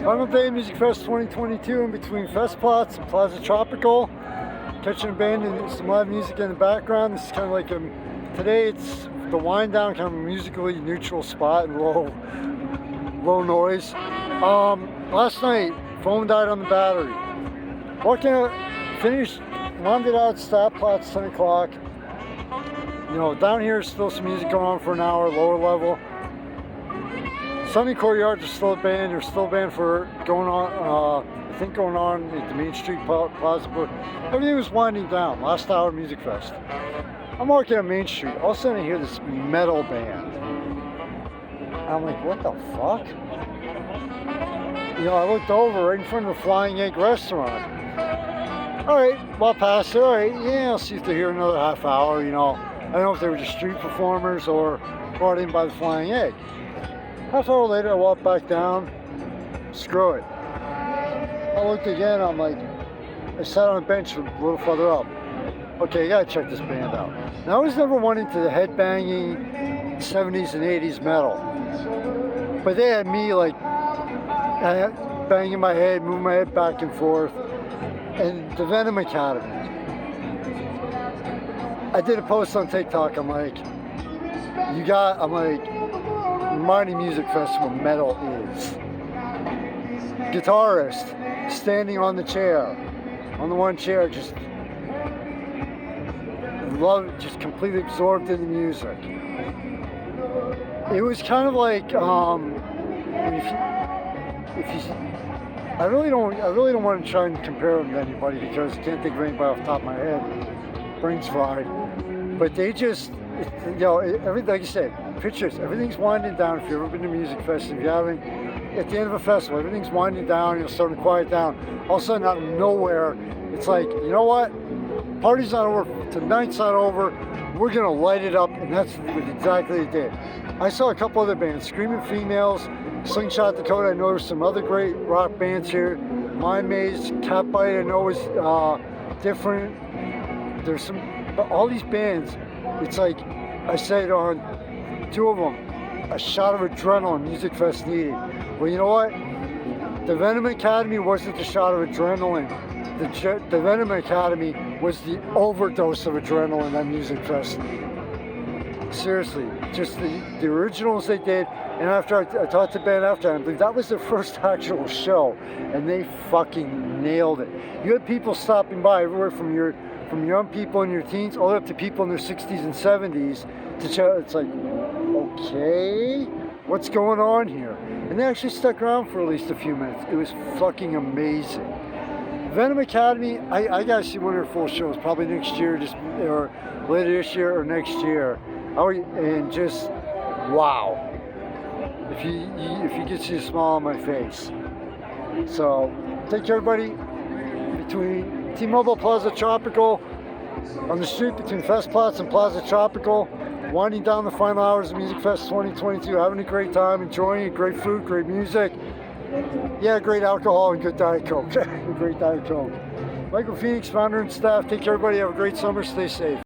Final day Musikfest 2022 in between Fest Plots and Plaza Tropical. Catching a band and some live music in the background. This is kind of like today it's the wind down, kind of a musically neutral spot and low noise. Last night, phone died on the battery. Walking out, finished, wandered out, stop plots 10 o'clock. You know, down here is still some music going on for an hour, lower level. Sunny Courtyard is still a band. There's still a band for going on, I think going on at the Main Street Plaza, but everything was winding down. Last hour Musikfest. I'm walking on Main Street. All of a sudden I hear this metal band. I'm like, what the fuck? You know, I looked over right in front of the Flying Egg restaurant. All right, well, past it. All right, yeah, I'll see if they're here another half hour. You know, I don't know if they were just street performers or brought in by the Flying Egg. Half hour later, I walked back down. Screw it. I looked again. I'm like, I sat on a bench a little further up. Okay, I gotta check this band out. Now, I was never one into the headbanging 70s and 80s metal, but they had me like banging my head, moving my head back and forth. And the Venom Academy. I did a post on TikTok. I'm like, reminding Musikfest what metal is. Guitarist standing on the chair, on the one chair, just completely absorbed in the music. It was kind of like I really don't want to try and compare them to anybody because I can't think of anybody off the top of my head. Brain's fried. But they just, you know, everything, like you said, pictures, everything's winding down. If you've ever been to Musikfest, if you haven't, at the end of a festival, everything's winding down, you're starting to quiet down. All of a sudden, out of nowhere, it's like, you know what? Party's not over, tonight's not over, we're gonna light it up, and that's what exactly they did. I saw a couple other bands, Screaming Females, Slingshot Dakota. I know there's some other great rock bands here. Mind Maze, Catbite, I know is different. There's some, but all these bands, it's like I said on two of them, a shot of adrenaline Musikfest needed. Well, you know what? The Venom Academy wasn't the shot of adrenaline. The Venom Academy was the overdose of adrenaline that Musikfest needed. Seriously, just the originals they did, and after I talked to the band after, I believe that was their first actual show, and they fucking nailed it. You had people stopping by everywhere from young people in your teens all the way up to people in their 60s and 70s to check. It's like, okay, what's going on here? And they actually stuck around for at least a few minutes. It was fucking amazing. Venom Academy, I gotta see one of their full shows, probably next year, or later this year or next year. And just, wow. If you could see a smile on my face. So, take care everybody. Between T-Mobile Plaza Tropical, on the street between Fest Plots and Plaza Tropical, winding down the final hours of Musikfest 2022, having a great time, enjoying it, great food, great music. Yeah, great alcohol and good Diet Coke. Great Diet Coke. Michael Phoenix, founder and staff. Take care everybody. Have a great summer. Stay safe.